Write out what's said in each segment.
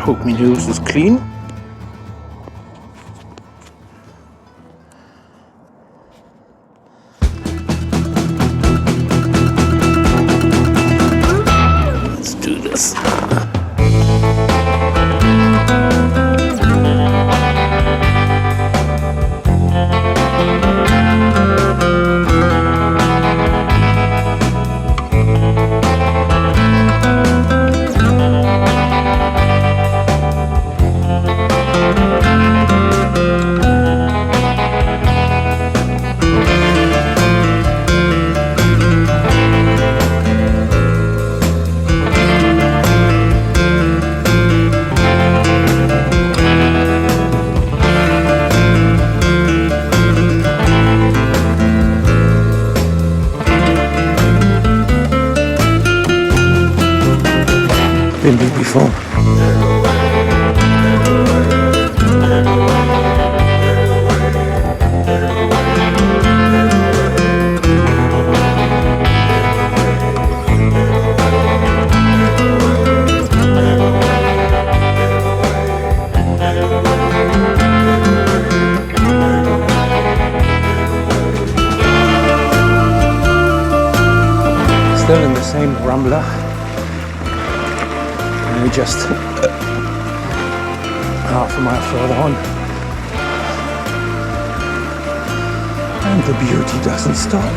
Hope my nose is clean. Let's do this. Been there before. Still in the same Rambla. Just half a mile further on, and the beauty doesn't stop.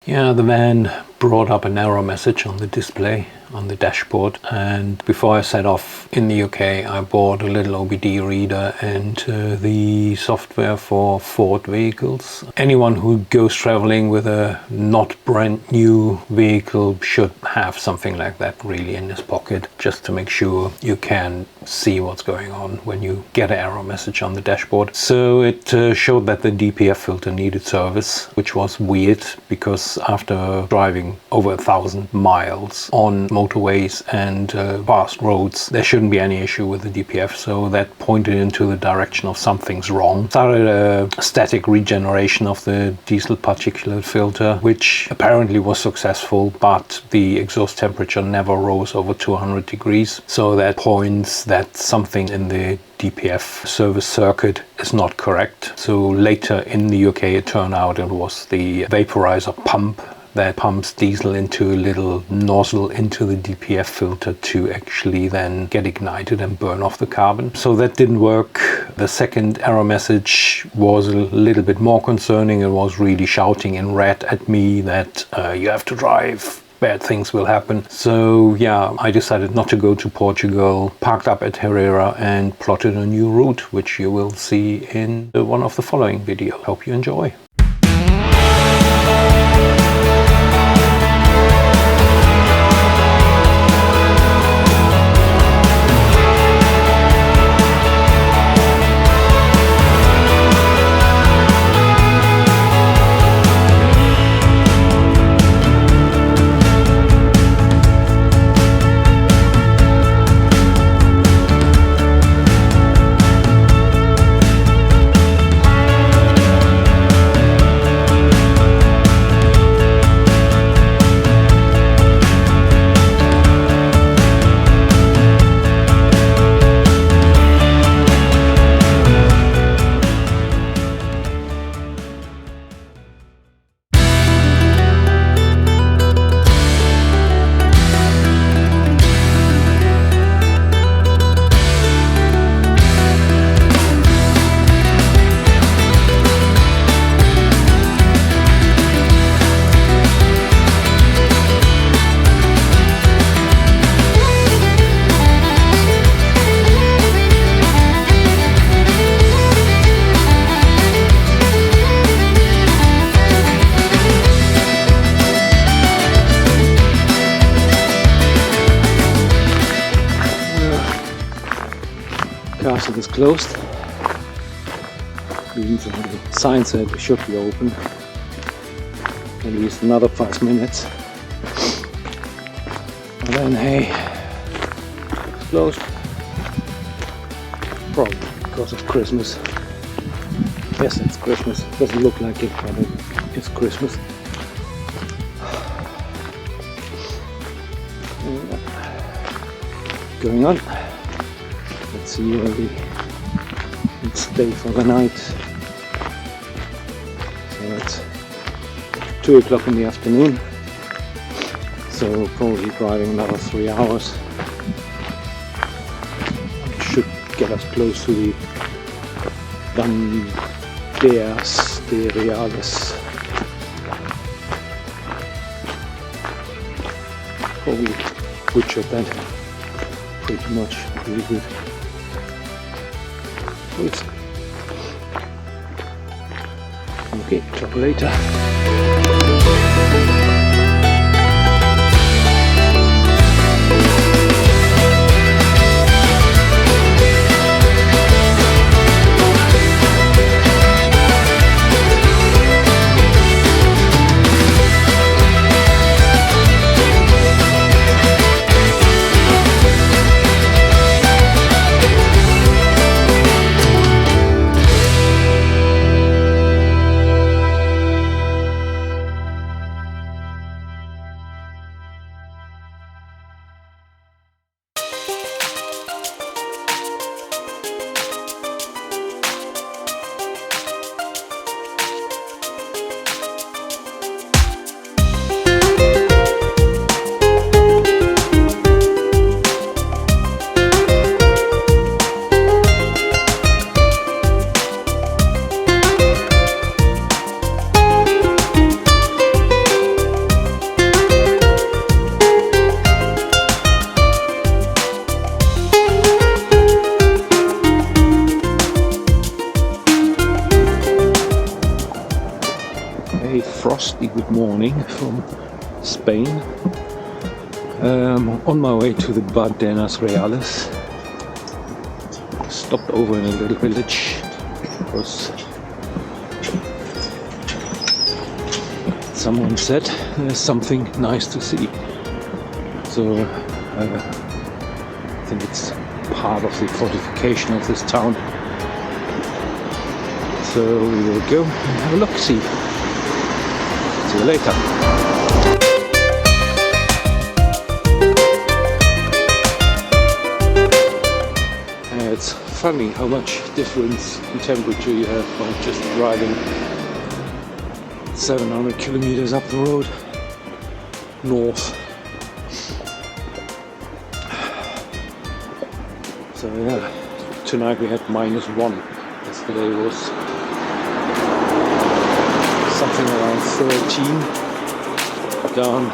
Yeah, the van brought up an error message on the display on the dashboard, and before I set off in the UK I bought a little OBD reader and the software for Ford vehicles. Anyone who goes traveling with a not brand new vehicle should have something like that really in his pocket, just to make sure you can see what's going on when you get an error message on the dashboard. So it showed that the DPF filter needed service, which was weird because after driving over 1,000 miles on motorways and fast roads, there shouldn't be any issue with the DPF, so that pointed into the direction of something's wrong. Started a static regeneration of the diesel particulate filter, which apparently was successful, but the exhaust temperature never rose over 200 degrees, so that points that something in the DPF service circuit is not correct. So later in the UK it turned out it was the vaporizer pump that pumps diesel into a little nozzle into the DPF filter to actually then get ignited and burn off the carbon. So that didn't work. The second error message was a little bit more concerning. It was really shouting in red at me that you have to drive bad things will happen. So yeah, I decided not to go to Portugal, parked up at Herrera and plotted a new route, which you will see in one of the following videos. Hope you enjoy. Castle is closed, even though the sign said it should be open at least another 5 minutes. And then hey, it's closed, probably because of Christmas. Yes, it's Christmas. Doesn't look like it, but it's Christmas. Going on. Let's see where we can stay for the night. So it's 2 o'clock in the afternoon. So probably driving another 3 hours. It should get us close to the Vanlife. Probably butchered that pretty much, really good. Oops. Okay, talk later. Frosty good morning from Spain. On my way to the Bardenas Reales. Stopped over in a little village because someone said there's something nice to see. So I think it's part of the fortification of this town. So we will go and have a look-see. See you later. It's funny how much difference in temperature you have by just driving 700 kilometers up the road north. So yeah, tonight we had -1. Yesterday was something around 13 down